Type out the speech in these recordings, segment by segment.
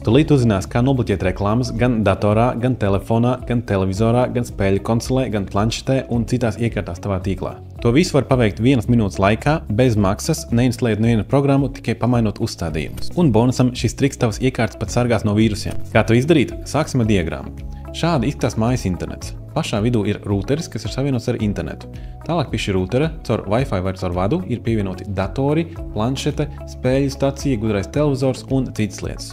Tūlīt uzzinās, kā nobloķēt reklāmas gan datorā, gan telefonā, gan televizorā, gan spēļu konsolē, gan planšetē un citās iekārtās tavā tīklā. To visu var paveikt 1 minūtes laikā, bez maksas, neinstalējot nevienu programmu, tikai pamainot uzstādījumus. Un bonusam šis triks tavas iekārtas pat sargās no vīrusiem. Kā to izdarīt? Sāksim ar diagrammu. Šādi izskatās mājas internets. Pašā vidū ir rūteris, kas ir savienots ar internetu. Tālāk pie šī rūtera, caur Wi-Fi vai caur vadu, ir pievienoti datori, planšete, spēļu stacija, gudrais televizors un citas lietas.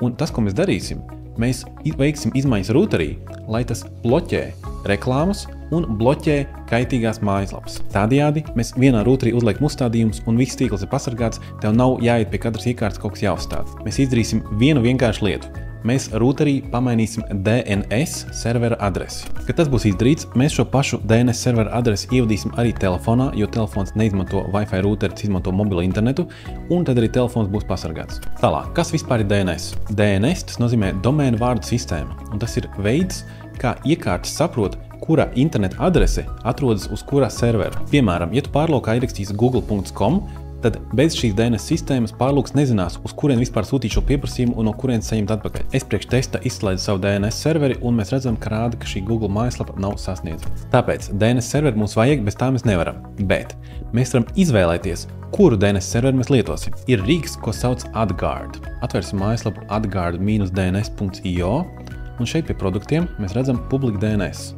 Un tas, ko mēs darīsim, mēs veiksim izmaiņas rūterī, lai tas bloķē reklāmas un bloķē kaitīgās mājaslapas. Tādējādi mēs vienā rūterī uzliekam uzstādījumus un viss tīkls ir pasargāts, tev nav jāiet pie katras iekārtas kaut kas jāuzstāda. Mēs izdarīsim vienu vienkāršu lietu. Mēs rūterī pamainīsim DNS servera adresi. Kad tas būs izdarīts, mēs šo pašu DNS servera adresi ievadīsim arī telefonā, jo telefons neizmanto Wi-Fi rūteris, izmanto mobilo internetu, un tad arī telefons būs pasargāts. Tālāk, kas vispār ir DNS? DNS tas nozīmē domēnu vārdu sistēma, un tas ir veids, kā iekārtas saprot, kura interneta adrese atrodas uz kurā servera. Piemēram, ja tu pārlaukā ierakstīsi google.com, tad bez šīs DNS sistēmas pārlūks nezinās, uz kurien vispār sūtīt šo pieprasījumu un no kurienes saņemt atpakaļ. Es priekš testa izslēdzu savu DNS serveri un mēs redzam, ka rāda, ka šī Google mājaslapa nav sasniedzama. Tāpēc DNS serveri mums vajag, bez tā mēs nevaram. Bet mēs varam izvēlēties, kuru DNS serveri mēs lietosim. Ir rīks, ko sauc AdGuard. Atvērsim mājaslapu adguard-dns.io un šeit pie produktiem mēs redzam public DNS.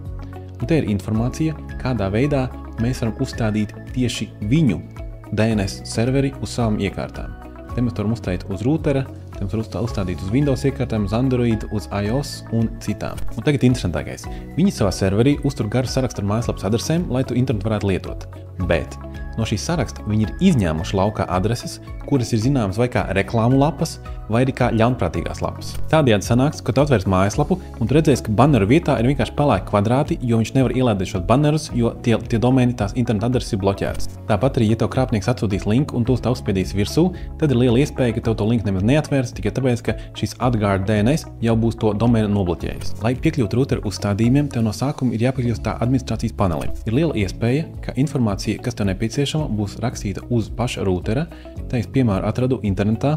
Un te ir informācija, kādā veidā mēs varam uzstādīt tieši viņu DNS serveri uz savām iekārtām. Te mēs varam uzstādīt uz rūtera, te mēs varam uzstādīt uz Windows iekārtām, uz Android, uz iOS un citām. Un tagad interesantākais. Viņi savā serverī uztur garu sarakstu ar mājaslapas adresēm, lai tu internetu varētu lietot. Bet no šī saraksta viņi ir izņēmuši laukā adreses, kuras ir zināmas vai kā reklāmu lapas, vai arī kā ļaunprātīgās lapas. Tādējādi sanāks, ka tu atvērs mājaslapu un tu redzēsi, ka banneru vietā ir vienkārši pelēki kvadrāti, jo viņš nevar ielādēt šos bannerus, jo tie domēni tās interneta adreses ir bloķētas. Tāpat arī, ja tev krāpnieks atsūtīs linku un tu uz tā uzspiedīs virsū, tad ir liela iespēja, ka tev to linku nemaz neatvērs, tikai tāpēc, ka šis AdGuard DNS jau būs to domēnu nobloķējis. Lai piekļūtu rūteru uzstādījumiem, tev no sākuma ir jāpiekļūst tā administrācijas panelim. Ir liela iespēja, ka informācija, kas tev nepieciešama, būs rakstīta uz paša rūtera. Tā es piemēru atradu internetā,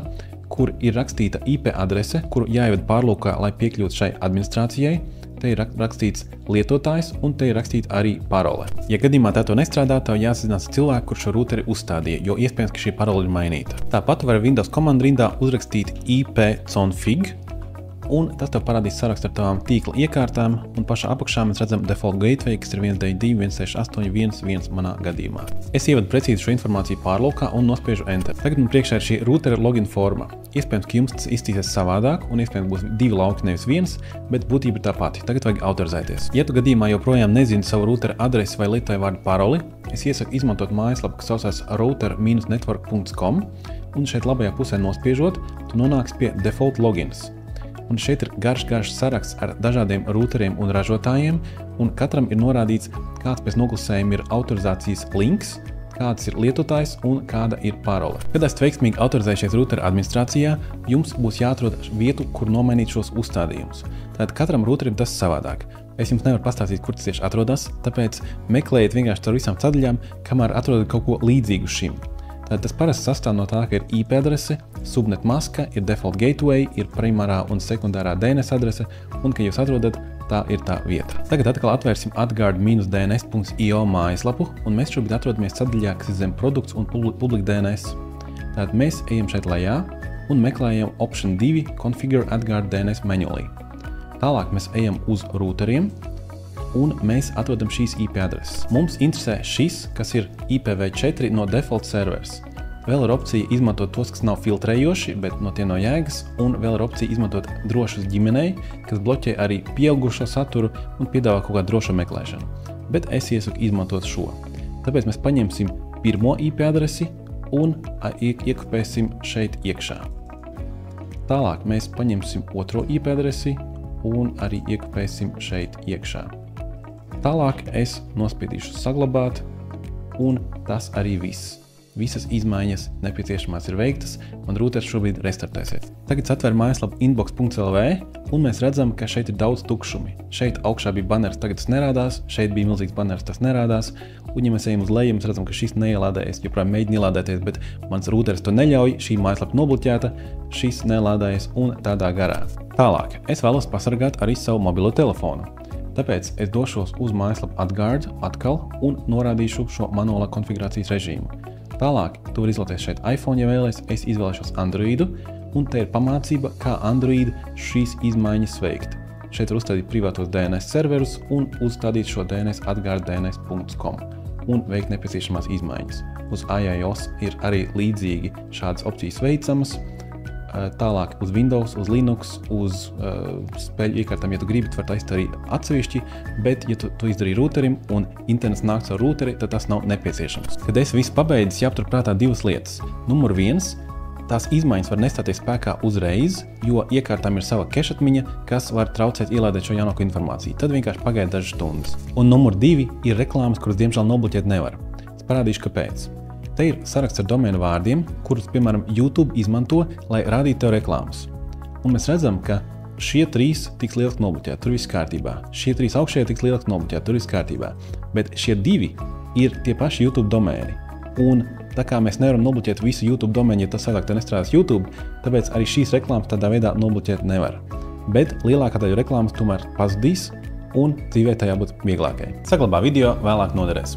kur ir rakstīta IP adrese, kuru jāievada pārlūkā, lai piekļūtu šai administrācijai. Te ir rakstīts lietotājs un te ir rakstīta arī parole. Ja gadījumā tā to nestrādā, tev jāsazinās cilvēku, kurš šo rūteri uzstādīja, jo iespējams, ka šī parole ir mainīta. Tāpat var Windows komandu rindā uzrakstīt ipconfig, un tas tev parādīs sarakstu ar tavām tīkla iekārtām, un pašā apakšā mēs redzam default gateway, kas ir 192.168.1.1 manā gadījumā. Es ievadu precīzi šo informāciju pārlūkā un nospiežu Enter. Tagad man priekšā ir šī rūtera login forma. Iespējams, ka jums tas iztīsies savādāk, un iespējams būs 2 lauki, nevis 1, bet būtība ir tā pati. Tagad vajag autorizēties. Ja tu gadījumā joprojām nezini savu rūtera adresi vai lietotāju vārdu paroli, es iesaku izmantot mājaslapu, kas saucās router-network.com, un šeit labajā pusē nospiežot, tu nonāksi pie default logins. Un šeit ir garš saraksts ar dažādiem rūteriem un ražotājiem, un katram ir norādīts, kāds pēc noklusējuma ir autorizācijas links, kāds ir lietotājs un kāda ir parole. Kad esat veiksmīgi autorizējušies rūtera administrācijā, jums būs jāatrod vietu, kur nomainīt šos uzstādījumus. Tātad katram rūterim tas savādāk. Es jums nevaru pastāstīt, kur tas tieši atrodas, tāpēc meklējiet vienkārši caur visām sadaļām, kamēr atrodat kaut ko līdzīgu šim. Tātad tas parasti sastāv no tā, ka ir IP adrese, subnet maska, ir default gateway, ir primārā un sekundārā DNS adrese, un, ka jūs atrodat, tā ir tā vieta. Tagad atkal atvērsim adguard-dns.io mājaslapu, un mēs šobrīd atrodamies sadaļā, kas ir zem produkts un public DNS. Tātad mēs ejam šeit lejā un meklējam option 2 configure adguard DNS manually. Tālāk mēs ejam uz rūteriem, un mēs atrodam šīs IP adreses. Mums interesē šis, kas ir IPv4 no default servers. Vēl ir opcija izmantot tos, kas nav filtrējoši, bet no tie nav jēgas, un vēl ir opcija izmantot drošus ģimenei, kas bloķē arī pieaugušo saturu un piedāvā kaut kādu drošu meklēšanu. Bet es iesaku izmantot šo. Tāpēc mēs paņemsim pirmo IP adresi un iekopēsim šeit iekšā. Tālāk mēs paņemsim otro IP adresi un arī iekopēsim šeit iekšā. Tālāk es nospiedīšu saglabāt, un tas arī viss. visas izmaiņas nepieciešamās ir veiktas, un rūters šobrīd restartēsies. Tagad atver mājaslapu inbox.lv, un mēs redzam, ka šeit ir daudz tukšumi. Šeit augšā bija banners, tagad tas nerādās, šeit bija milzīgs banners, tas nerādās, un ja mēs ejam uz leju, mēs redzam, ka šis neielādējas, joprojām mēģina ielādēties, bet mans rūters to neļauj, šī mājaslapa nobloķēta, šis nelādējas un tādā garā. Tālāk, es vēlos pasargāt arī savu mobilo telefonu. Tāpēc es došos uz mājaslapu Atguard atkal un norādīšu šo manuālā konfigurācijas režīmu. Tālāk, tu vari izvēlēties šeit iPhone, ja vēlies, es izvēlēšos Androidu, un te ir pamācība, kā Android šīs izmaiņas veikt. Šeit var uzstādīt privātos DNS serverus un uzstādīt šo DNS atguard.dns.com un veikt nepieciešamās izmaiņas. Uz iOS ir arī līdzīgi šādas opcijas veicamas. Tālāk uz Windows, uz Linux, uz spēļu iekārtām, ja tu gribi, tu vari taisīt arī atsevišķi, bet ja tu izdarīji rūterim un internets nāk caur rūteri, tad tas nav nepieciešams. Kad es visu pabeidzis, jāpaturprātā divas lietas. Numur 1, tās izmaiņas var nestāties spēkā uzreiz, jo iekārtām ir sava kešatmiņa, kas var traucēt ielādēt šo jaunāko informāciju. Tad vienkārši pagaida dažas stundas. Un numur 2 ir reklāmas, kuras diemžēl nobloķēt nevar. Es parādīšu, kāpēc. Te ir saraksts ar domēnu vārdiem, kurus, piemēram, YouTube izmanto, lai rādītu tev reklāmas. Un mēs redzam, ka šie 3 tiks lieliski nobloķēti, tur viss kārtībā. Šie 3 augšējie tiks lieliski nobloķēti, tur viss kārtībā. Bet šie 2 ir tie paši YouTube domēni. Un tā kā mēs nevaram nobloķēt visu YouTube domēnu, ja tas savādāk te nestrādās YouTube, tāpēc arī šīs reklāmas tādā veidā nobloķēt nevar. Bet lielākā daļa reklāmas tomēr pazudīs un dzīvē tajā būtu vieglākai. Saglabā video, vēlāk noderēs.